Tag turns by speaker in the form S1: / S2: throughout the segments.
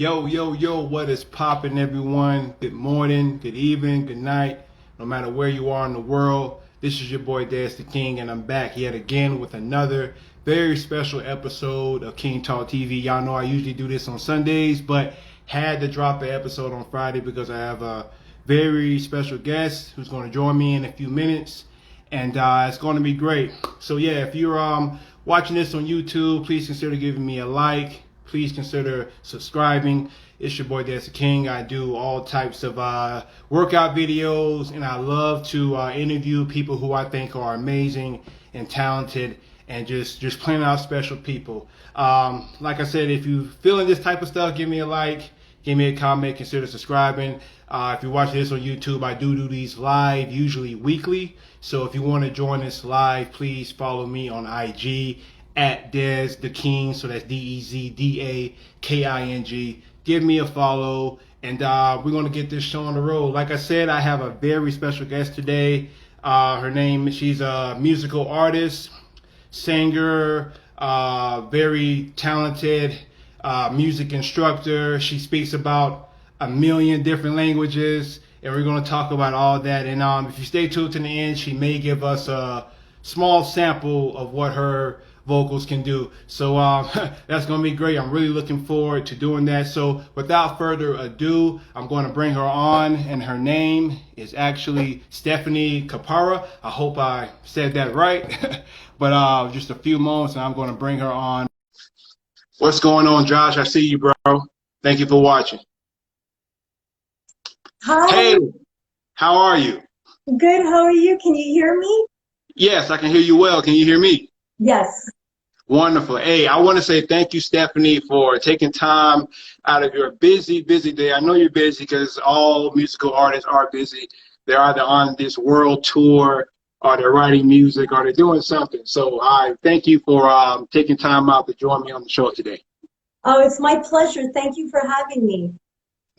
S1: Yo, yo, yo, what is poppin', everyone? Good morning, good evening, good night, no matter where you are in the world. This is your boy, Des the King, and I'm back yet again with another very special episode of King Talk TV. Y'all know I usually do this on Sundays, but had to drop an episode on Friday because I have a very special guest who's going to join me in a few minutes, and it's going to be great. So, yeah, if you're watching this on YouTube, please consider giving me a like. Please consider subscribing. It's your boy, Des the King. I do all types of workout videos, and I love to interview people who I think are amazing and talented, and just plain out special people. Like I said, if you feeling this type of stuff, give me a like, give me a comment, consider subscribing. If you're watching this on YouTube, I do these live, usually weekly. So if you want to join us live, please follow me on IG at Des the King. So that's DEZDAKING. Give me a follow, and we're going to get this show on the road. Like I said, I have a very special guest today. She's a musical artist, singer, very talented music instructor. She speaks about a million different languages, and we're going to talk about all that. And if you stay tuned to the end, she may give us a small sample of what her vocals can do. So that's going to be great. I'm really looking forward to doing that. So without further ado, I'm going to bring her on, and her name is actually Stephanie Caprara. I hope I said that right. But just a few moments, and I'm going to bring her on. What's going on, Josh? I see you, bro. Thank you for watching.
S2: Hi.
S1: Hey, how are you?
S2: Good. How are you? Can you hear me?
S1: Yes, I can hear you well. Can you hear me?
S2: Yes.
S1: Wonderful. Hey, I want to say thank you, Stephanie, for taking time out of your busy day. I know you're busy because all musical artists are busy. They're either on this world tour, or they're writing music, or they're doing something. So I thank you for taking time out to join me on the show today.
S2: Oh, it's my pleasure. Thank you for having me.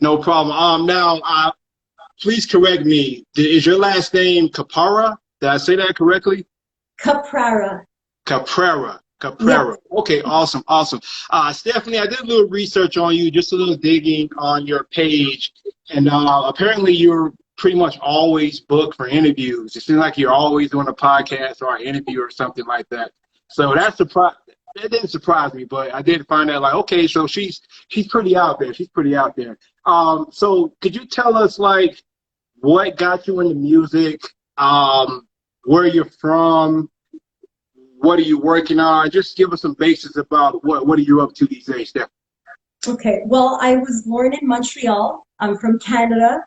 S1: No problem. Now, please correct me. Is your last name Caprara? Did I say that correctly?
S2: Caprara.
S1: Caprara.
S2: Yes.
S1: Okay, awesome. Stephanie, I did a little research on you, just a little digging on your page, and apparently you're pretty much always booked for interviews. It seems like you're always doing a podcast or an interview or something like that. So that didn't surprise me, but I did find out, like, okay, so she's pretty out there. So could you tell us, like, what got you into music? Where you're from? What are you working on? Just give us some basics about what are you up to these days, Steph.
S2: Okay. Well, I was born in Montreal. I'm from Canada.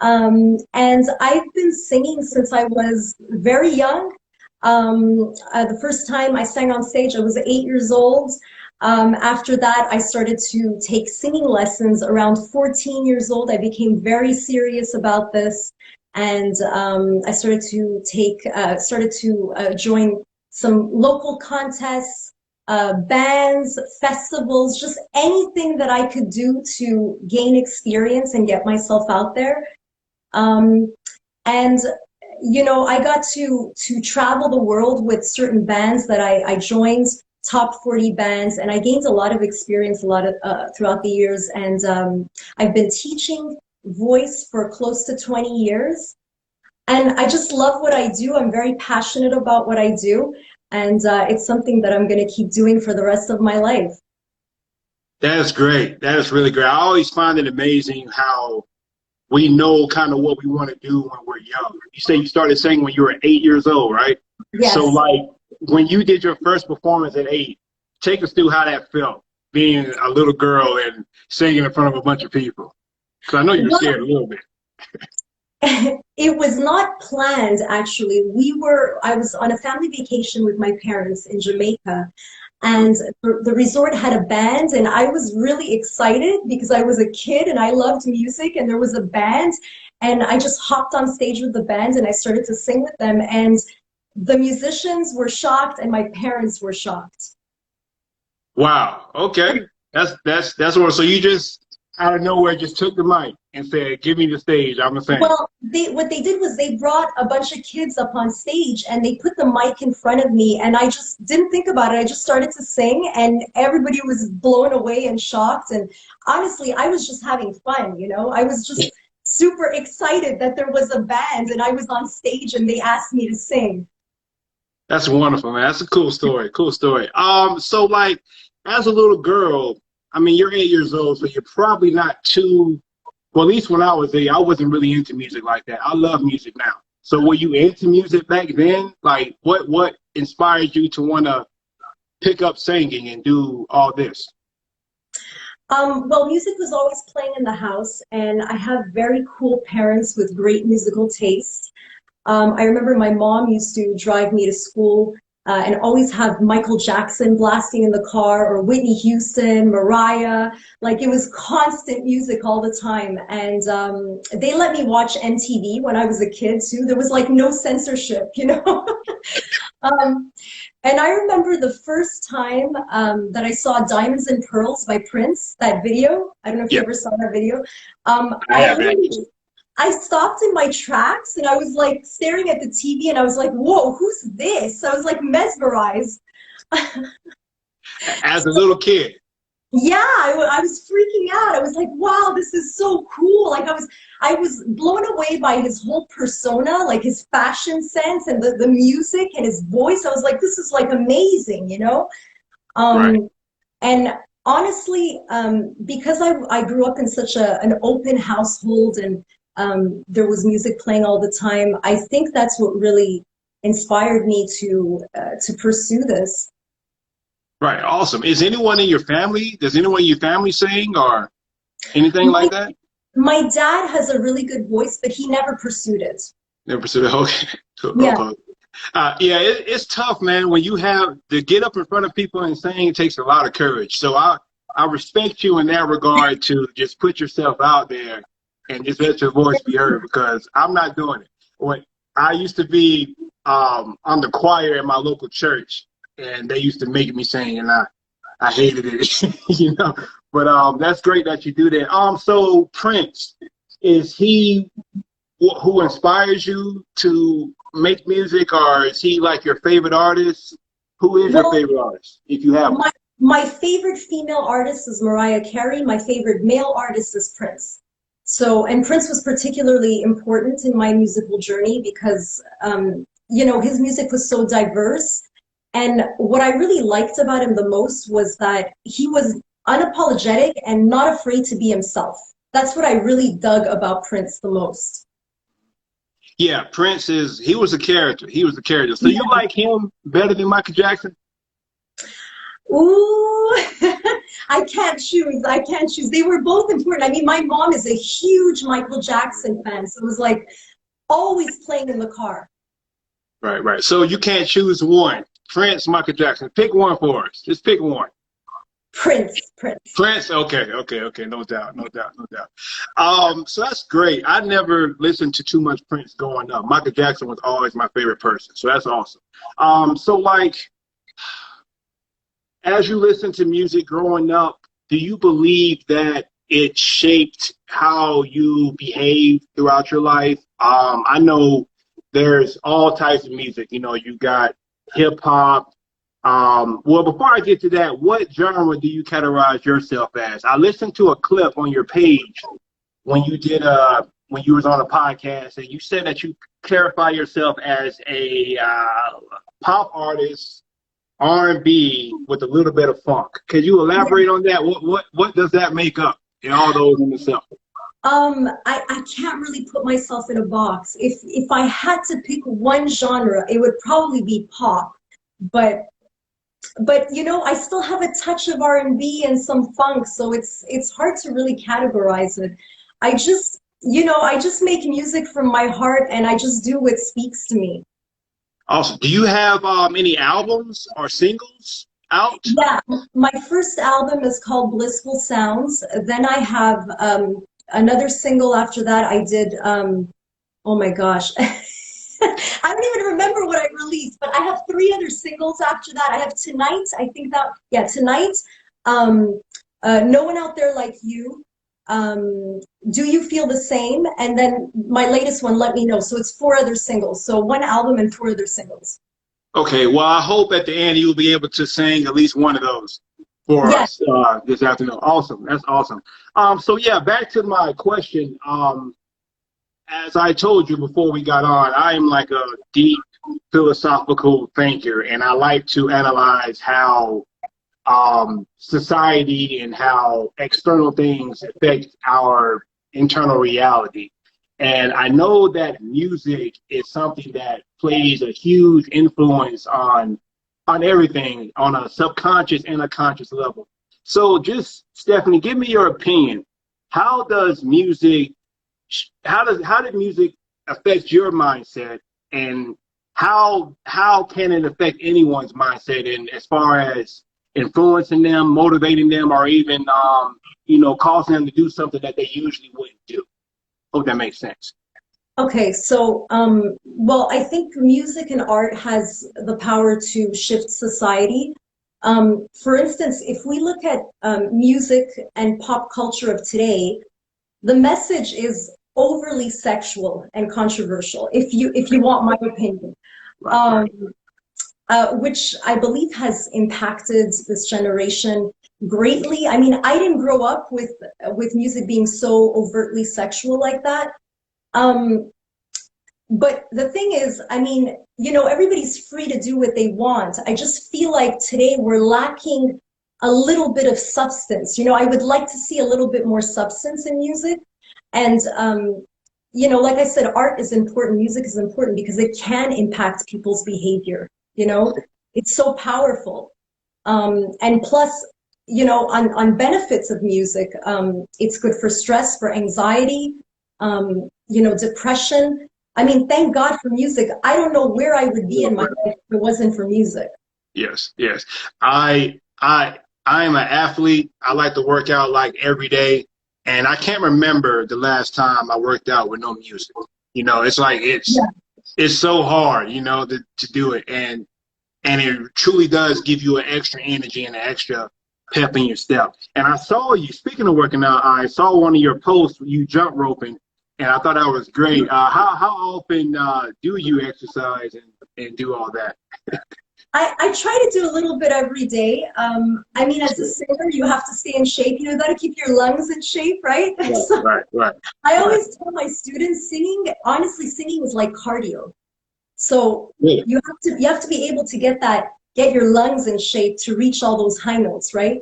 S2: And I've been singing since I was very young. The first time I sang on stage, I was 8 years old. After that, I started to take singing lessons. Around 14 years old, I became very serious about this. And I started to join some local contests, bands, festivals, just anything that I could do to gain experience and get myself out there. And you know, I got to travel the world with certain bands that I joined, top 40 bands, and I gained a lot of experience throughout the years. And I've been teaching voice for close to 20 years. And I just love what I do. I'm very passionate about what I do. And it's something that I'm going to keep doing for the rest of my life.
S1: That is great. That is really great. I always find it amazing how we know kind of what we want to do when we're young. You say you started singing when you were 8 years old, right?
S2: Yes.
S1: So, like, when you did your first performance at 8, take us through how that felt, being a little girl and singing in front of a bunch of people. Because I know you were scared a little bit.
S2: It was not planned, actually. I was on a family vacation with my parents in Jamaica, and the resort had a band, and I was really excited because I was a kid and I loved music, and there was a band, and I just hopped on stage with the band and I started to sing with them, and the musicians were shocked and my parents were shocked.
S1: Wow. Okay. That's what. So you just out of nowhere just took the mic. and said, "Give me the stage. I'm gonna sing."
S2: Well, what they did was they brought a bunch of kids up on stage and they put the mic in front of me and I just didn't think about it. I just started to sing and everybody was blown away and shocked. And honestly, I was just having fun, you know? I was just super excited that there was a band and I was on stage and they asked me to sing.
S1: That's wonderful, man. That's a cool story. Cool story. So like, as a little girl, I mean, you're 8 years old, so you're probably not too. Well, at least when I was there, I wasn't really into music like that. I love music now. So were you into music back then? Like, what inspired you to want to pick up singing and do all this?
S2: Well, music was always playing in the house, and I have very cool parents with great musical taste. I remember my mom used to drive me to school and always have Michael Jackson blasting in the car or Whitney Houston, Mariah. Like it was constant music all the time. And they let me watch MTV when I was a kid too. There was like no censorship, you know? And I remember the first time that I saw Diamonds and Pearls by Prince, that video. I don't know if you
S1: Yeah,
S2: ever saw that video.
S1: I have that.
S2: I stopped in my tracks and I was like staring at the TV and I was like, whoa, who's this? I was like mesmerized.
S1: As a little kid.
S2: Yeah, I was freaking out. I was like, wow, this is so cool. Like I was blown away by his whole persona, like his fashion sense and the music and his voice. I was like, this is like amazing, you know?
S1: Right.
S2: And honestly, because I grew up in such an open household and there was music playing all the time, I think that's what really inspired me to pursue this.
S1: Right. Awesome. Is anyone in your family? Does anyone in your family sing or anything
S2: My,
S1: like that?
S2: my dad has a really good voice, but he never pursued it.
S1: Never pursued it. Okay. Cool, cool,
S2: Yeah.
S1: cool. Yeah, it's tough, man. When you have to get up in front of people and sing, it takes a lot of courage. So I respect you in that regard to just put yourself out there and just let your voice be heard because I'm not doing it. When I used to be on the choir at my local church, and they used to make me sing, and I hated it, you know. But that's great that you do that. So Prince, is he who inspires you to make music, or is he like your favorite artist? Who is your
S2: Well,
S1: favorite artist, if you have one?
S2: my favorite female artist is Mariah Carey. My favorite male artist is Prince. So, and Prince was particularly important in my musical journey because, you know, his music was so diverse. And what I really liked about him the most was that he was unapologetic and not afraid to be himself. That's what I really dug about Prince the most.
S1: Yeah, he was a character. He was a character. So you
S2: Yeah.
S1: like him better than Michael Jackson?
S2: Ooh, I can't choose. I can't choose. They were both important. I mean, my mom is a huge Michael Jackson fan, so it was like always playing in the car.
S1: Right, right. So you can't choose one. Prince, Michael Jackson. Pick one for us. Just pick one.
S2: Prince, Prince.
S1: Prince. Okay, okay, okay. No doubt, no doubt, no doubt. So that's great. I never listened to too much Prince growing up. Michael Jackson was always my favorite person. So that's awesome. So like, as you listen to music growing up, do you believe that it shaped how you behave throughout your life? I know there's all types of music. You know, you got hip hop. Well, before I get to that, what genre do you categorize yourself as? I listened to a clip on your page when you did when you was on a podcast, and you said that you clarify yourself as a pop artist, R&B with a little bit of funk. Could you elaborate on that? What does that make up in all those in itself?
S2: I can't really put myself in a box. If I had to pick one genre, it would probably be pop. But you know, I still have a touch of R&B and some funk, so it's hard to really categorize it. I just, you know, I just make music from my heart and I just do what speaks to me.
S1: Also, do you have any albums or singles out?
S2: Yeah, my first album is called Blissful Sounds. Then I have another single after that. I did, oh my gosh. I don't even remember what I released, but I have 3 other singles after that. I have Tonight, I think that, yeah, Tonight, No One Out There Like You, Do You Feel the Same? And then my latest one, Let Me Know. So it's 4 other singles. So one album and 4 other singles.
S1: Okay, well, I hope at the end you'll be able to sing at least one of those for
S2: Yes.
S1: us this afternoon. Awesome. That's awesome. So yeah, back to my question. As I told you before we got on, I am like a deep philosophical thinker, and I like to analyze how society and how external things affect our internal reality. And I know that music is something that plays a huge influence on everything on a subconscious and a conscious level. So just Stephanie, give me your opinion. How does music how did music affect your mindset, and how can it affect anyone's mindset in as far as influencing them, motivating them, or even causing them to do something that they usually wouldn't do? Hope that makes sense.
S2: Okay, so well, I think music and art has the power to shift society. For instance, if we look at music and pop culture of today, the message is overly sexual and controversial, if you want my opinion.
S1: Right.
S2: Which I believe has impacted this generation greatly. I mean, I didn't grow up with music being so overtly sexual like that. Um, but the thing is, I mean, everybody's free to do what they want. I just feel like today we're lacking a little bit of substance. I would like to see a little bit more substance in music. And, like I said, art is important, music is important because it can impact people's behavior. It's so powerful. And plus, on benefits of music, it's good for stress, for anxiety, depression. I mean, thank God for music. I don't know where I would be in my life if it wasn't for music.
S1: Yes, yes. I am an athlete. I like to work out like every day, and I can't remember the last time I worked out with no music. It's like
S2: Yeah.
S1: it's so hard, to do it, and it truly does give you an extra energy and an extra pep in your step. And I saw you, speaking of working out, I saw one of your posts, you jump roping, and I thought that was great. How often do you exercise and do all that?
S2: I try to do a little bit every day. I mean, as a singer, you have to stay in shape. You got to keep your lungs in shape, right?
S1: Right,
S2: So
S1: right.
S2: I always tell my students, honestly, singing is like cardio. So
S1: Really?
S2: you have to be able to get your lungs in shape to reach all those high notes, right?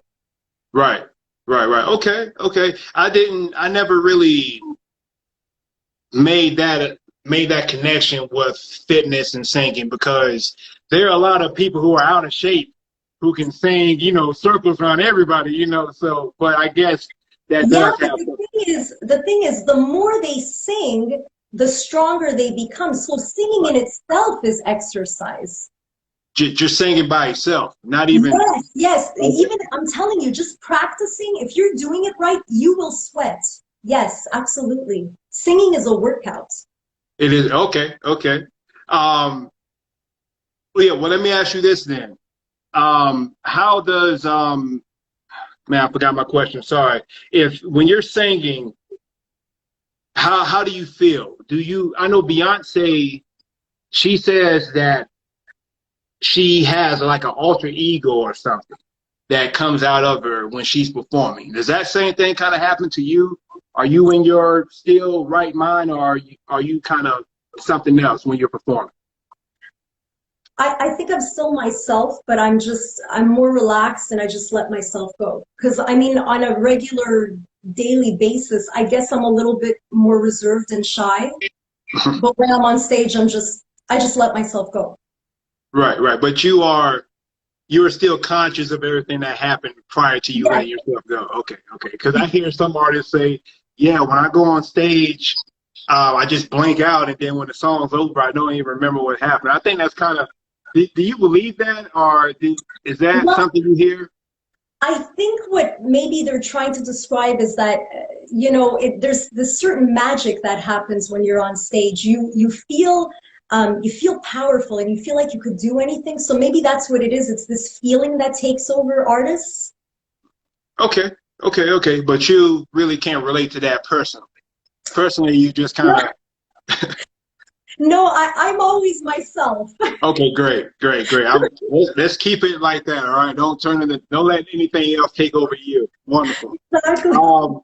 S1: Right, right. Okay. I never really made that connection with fitness and singing, because there are a lot of people who are out of shape who can sing, circles around everybody, so, but I guess that
S2: Yeah,
S1: does
S2: but
S1: have
S2: the thing is, the more they sing, the stronger they become. So singing in
S1: right.
S2: itself is exercise.
S1: Just singing by itself, not even
S2: Yes, yes.
S1: okay.
S2: Even I'm telling you, just practicing, if you're doing it right, you will sweat. Yes, absolutely. Singing is a workout.
S1: It is okay. Um, well, yeah, well, let me ask you this then. How does man, I forgot my question. Sorry. If when you're singing, how do you feel? I know Beyonce, she says that she has like an alter ego or something that comes out of her when she's performing. Does that same thing kind of happen to you? Are you in your still right mind, or are you kind of something else when you're performing?
S2: I think I'm still myself, but I'm more relaxed and I just let myself go. Because I mean, on a regular daily basis, I guess I'm a little bit more reserved and shy. But when I'm on stage, I just let myself go.
S1: Right. But you are still conscious of everything that happened prior to you
S2: Yes.
S1: letting yourself go. Okay. Because I hear some artists say, yeah, when I go on stage, I just blank out, and then when the song's over, I don't even remember what happened. I think that's kind of. Do you believe that, or is that
S2: Well,
S1: something you hear?
S2: I think what maybe they're trying to describe is that, there's this certain magic that happens when you're on stage. You feel powerful and you feel like you could do anything. So maybe that's what it is. It's this feeling that takes over artists.
S1: Okay. Okay, okay, but you really can't relate to that personally. Personally, you just
S2: No,
S1: kind of
S2: no, I'm always myself.
S1: okay, great, great, great. Let's keep it like that. All right, don't let anything else take over you. Wonderful.
S2: Exactly.
S1: Um,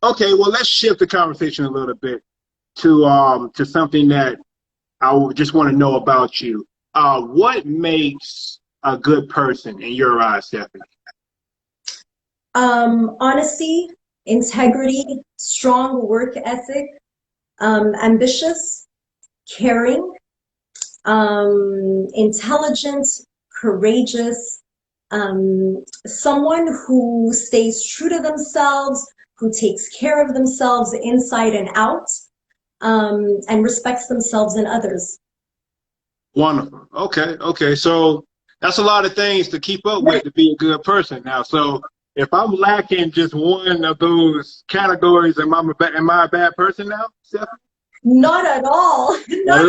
S1: okay, well, let's shift the conversation a little bit to something that I would just want to know about you. What makes a good person in your eyes, Stephanie?
S2: Honesty, integrity, strong work ethic, ambitious, caring, intelligent, courageous, someone who stays true to themselves, who takes care of themselves inside and out, and respects themselves and others.
S1: Wonderful. Okay, okay. So that's a lot of things to keep up with to be a good person now. So if I'm lacking just one of those categories, am I a bad person now, Stephanie?
S2: Not at all.
S1: Not
S2: Not
S1: at
S2: at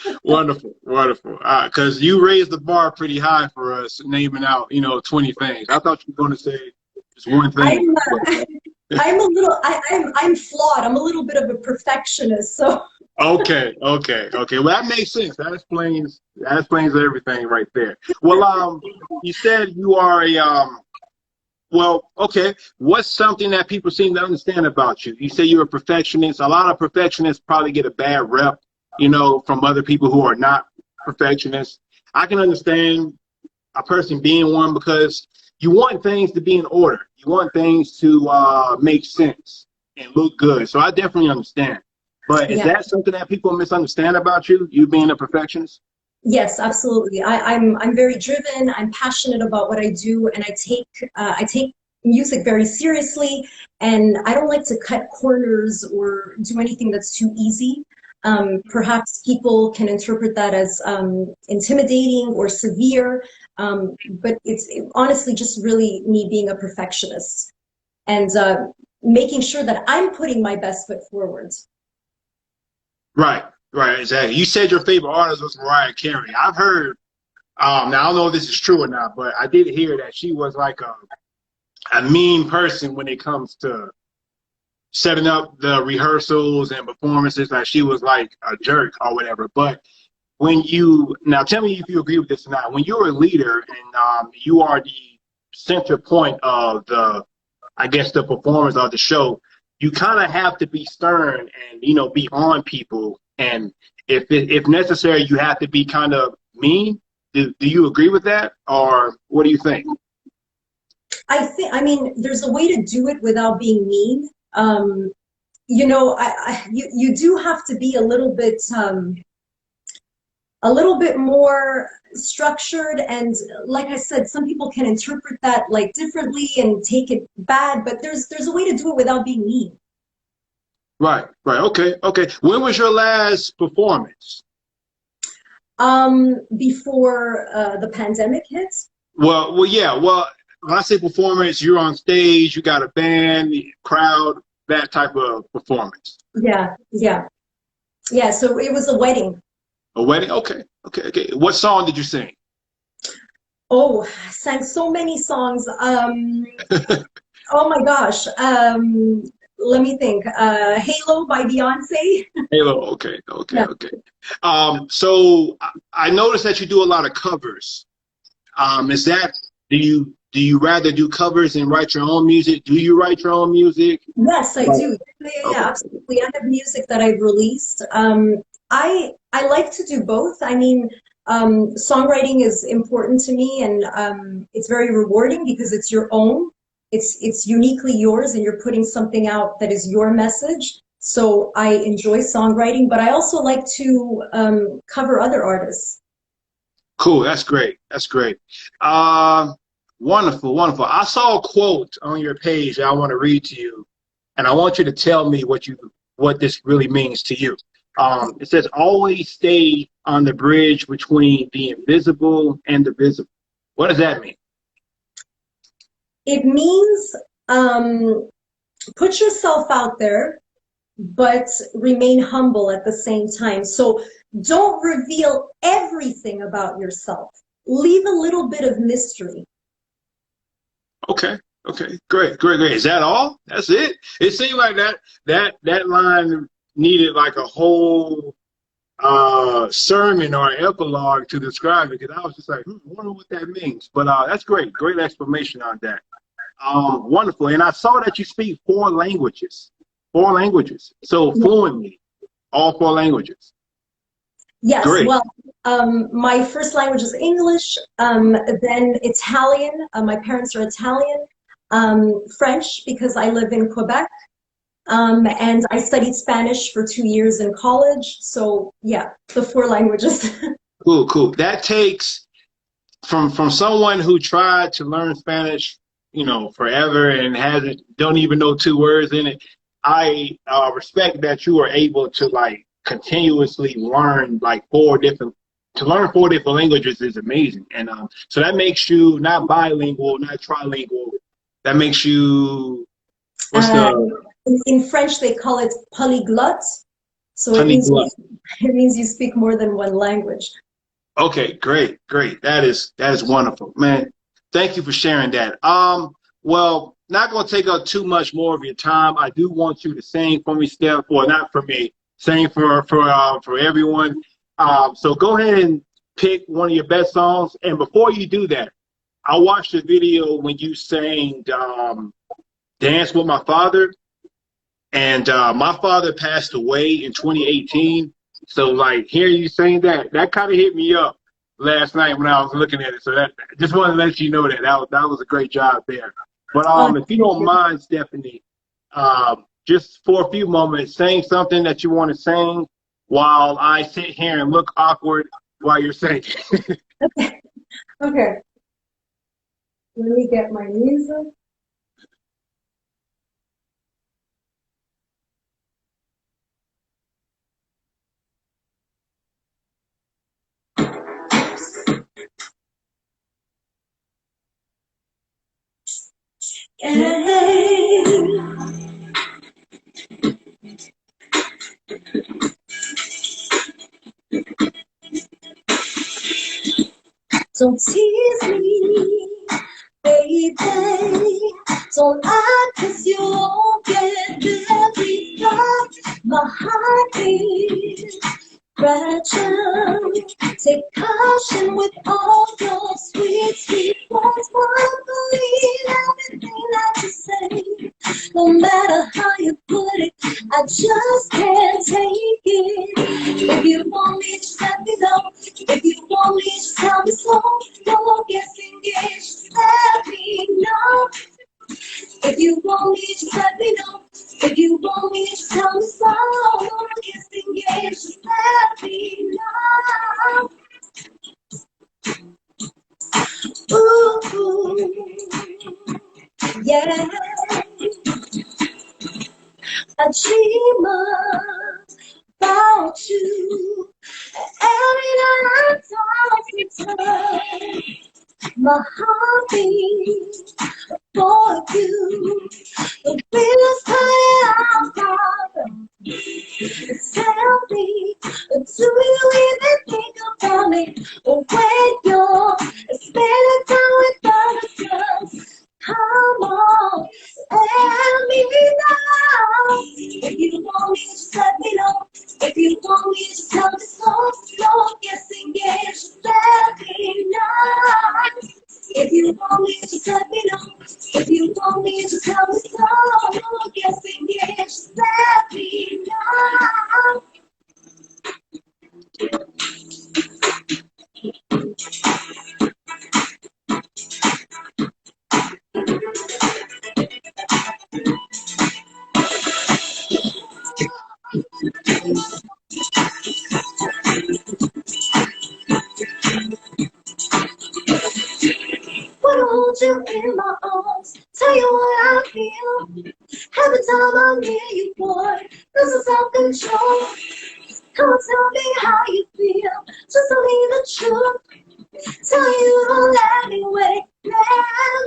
S1: all. Wonderful, wonderful. Because you raised the bar pretty high for us, naming out, 20 things. I thought you were going to say just one thing.
S2: I'm I'm a little I'm flawed. I'm a little bit of a perfectionist. So
S1: Okay, okay, okay. Well, that makes sense. That explains everything right there. Well, you said you are a well, okay. What's something that people seem to understand about you? You say you're a perfectionist. A lot of perfectionists probably get a bad rep, from other people who are not perfectionists. I can understand a person being one because you want things to be in order. You want things to make sense and look good. So I definitely understand. But is
S2: yeah.
S1: that something that people misunderstand about you, you being a perfectionist?
S2: Yes, absolutely. I'm very driven. I'm passionate about what I do, and I take music very seriously. And I don't like to cut corners or do anything that's too easy. Perhaps people can interpret that as intimidating or severe, but it's honestly just really me being a perfectionist and making sure that I'm putting my best foot forward.
S1: Right, right, exactly. You said your favorite artist was Mariah Carey. I've heard, now I don't know if this is true or not, but I did hear that she was like a mean person when it comes to setting up the rehearsals and performances. Like she was like a jerk or whatever. But when you now tell me if you agree with this or not. When you're a leader and you are the center point of I guess, the performance of the show, you kind of have to be stern and be on people. And if necessary, you have to be kind of mean. Do you agree with that, or what do you think?
S2: I mean, there's a way to do it without being mean. You do have to be a little bit more structured. And like I said, some people can interpret that like differently and take it bad, but there's a way to do it without being mean.
S1: Right, right. Okay, okay. When was your last performance?
S2: Before the pandemic hits.
S1: Well, yeah. Well, when I say performance, you're on stage, you got a band, crowd, that type of performance.
S2: Yeah, yeah, yeah. So it was a wedding.
S1: A wedding? Okay, okay, okay. What song did you sing?
S2: Oh, I sang so many songs. Oh my gosh. Let me think. Halo by Beyonce.
S1: Halo. Okay, okay,
S2: Yeah.
S1: okay. So I noticed that you do a lot of covers. Is that do you rather do covers and write your own music? Do you write your own music?
S2: Yes, I
S1: Right.
S2: do. Yeah, yeah, yeah,
S1: Okay.
S2: absolutely. I have music that I've released. I like to do both. I mean, songwriting is important to me, and it's very rewarding because it's your own. It's uniquely yours, and you're putting something out that is your message. So I enjoy songwriting, but I also like to cover other artists.
S1: Cool. That's great. That's great. Uh, Wonderful, wonderful. I saw a quote on your page that I want to read to you, and I want you to tell me what this really means to you. It says, "Always stay on the bridge between the invisible and the visible." What does that mean?
S2: It means put yourself out there, but remain humble at the same time. So don't reveal everything about yourself. Leave a little bit of mystery.
S1: Okay, Okay, great, great, great. Is that all? That's it? It seemed like that line needed like a whole sermon or epilogue to describe it because I was just like, I wonder what that means. But that's great, great explanation on that. Wonderful. And I saw that you speak four languages, so fluently, all four languages.
S2: Yes,
S1: Great.
S2: well, my first language is English, then Italian. My parents are Italian. French, because I live in Quebec. And I studied Spanish for 2 years in college. So, yeah, the four languages.
S1: Cool, cool. That takes from someone who tried to learn Spanish, forever and hasn't don't even know two words in it. I respect that you are able to like continuously learn like four different languages is amazing, and so that makes you not bilingual, not trilingual. That makes you what's
S2: Uh,
S1: the
S2: in French, they call it polyglot. So
S1: polyglot?
S2: it means you speak more than one language.
S1: Okay, great, great. That is wonderful, man. Thank you for sharing that. Well, not gonna take up too much more of your time. I do want you to sing for me, Steph. Well, not for me, sing for everyone. So go ahead and pick one of your best songs. And before you do that, I watched the video when you sang "Dance with My Father." And my father passed away in 2018. So like hearing you saying that kind of hit me up last night when I was looking at it. So that just wanted to let you know that was a great job there. But
S2: Oh,
S1: if you
S2: thank
S1: don't
S2: you.
S1: mind, Stephanie, just for a few moments, saying something that you want to sing while I sit here and look awkward while you're singing.
S2: Okay, let me get my music. Hey, don't tease me, baby. Don't act 'cause you won't get very far. My heart beats fragile. Take caution with all your sweet, sweet words. Won't believe everything that you say. No matter how you put it, I just can't take it. If you want me, just let me know. If you want me, just tell me so. Don't get engaged, just let me know. If you want me, just let me know. If you want me, just tell me so. Don't get engaged, just let me know. Ooh, yeah. I dream about you every night I time. My heart beats for you. The feels cut out. Tell me, do you even think about me? Or when you're spending time with other girls? Come on, tell me now. If you want me, just let me know. If you want me, just tell me so. Don't get engaged, just let me know. If you want me, just let me know. If you want me, just tell me so. Don't get engaged, just let me know. Wanna hold you in my arms, tell you what I feel. Every time I'm near you, boy, there's a self-control. Come on, tell me how you feel, just tell me the truth. Tell you don't let me wait, let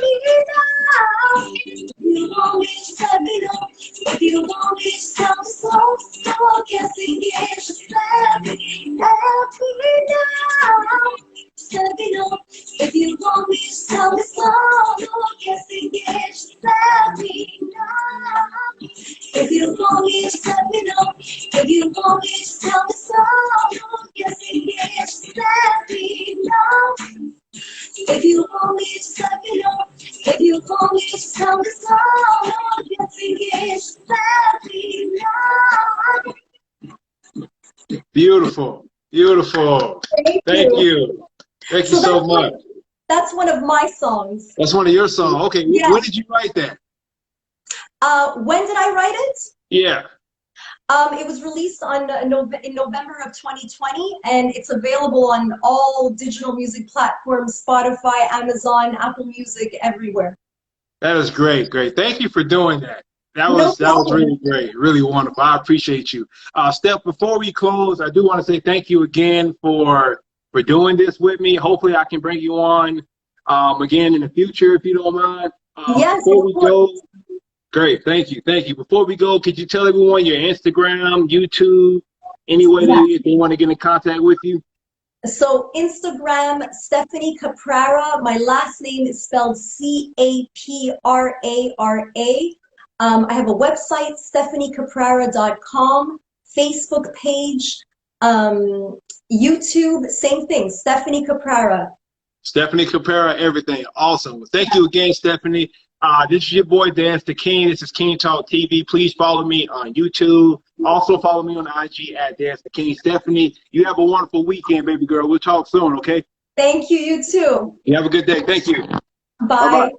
S2: me down. If you want me, just let me know. If you want me, just tell me so. Don't get engaged, just let me down. Just let me know. If you want me, just tell me so. Don't get engaged, let me know. If you want me, just let me know. If you want me, just tell me so. Yes, just let me know. If you want me, just let me know. If you want me, just tell me so. Yes, just let me know.
S1: Beautiful. Beautiful. Thank you. Thank you
S2: So
S1: so much.
S2: that's one of my songs.
S1: That's one of your songs. Okay.
S2: Yeah.
S1: When did you write that?
S2: When did I write it?
S1: Yeah.
S2: It was released on in November of 2020, and it's available on all digital music platforms: Spotify, Amazon, Apple Music, everywhere.
S1: That is great. Great. Thank you for doing that. That
S2: No
S1: was
S2: problem.
S1: really great. Really wonderful. I appreciate you. Steph, before we close, I do want to say thank you again for doing this with me. Hopefully I can bring you on again in the future if you don't mind.
S2: Yes,
S1: Before
S2: of
S1: we
S2: course.
S1: go, great. Thank you. Thank you. Before we go, could you tell everyone your Instagram, YouTube, any way
S2: Yeah.
S1: if they want to get in contact with you?
S2: So Instagram, Stephanie Caprara. My last name is spelled Caprara. I have a website, stephaniecaprara.com, Facebook page, YouTube, same thing, Stephanie Caprara.
S1: Stephanie Caprara, everything. Awesome. Well, thank you again, Stephanie. This is your boy, Dance the King. This is King Talk TV. Please follow me on YouTube. Also follow me on IG at Dance the King. Stephanie, you have a wonderful weekend, baby girl. We'll talk soon, okay?
S2: Thank you, you too.
S1: You have a good day. Thank you.
S2: Bye.
S1: Bye-bye.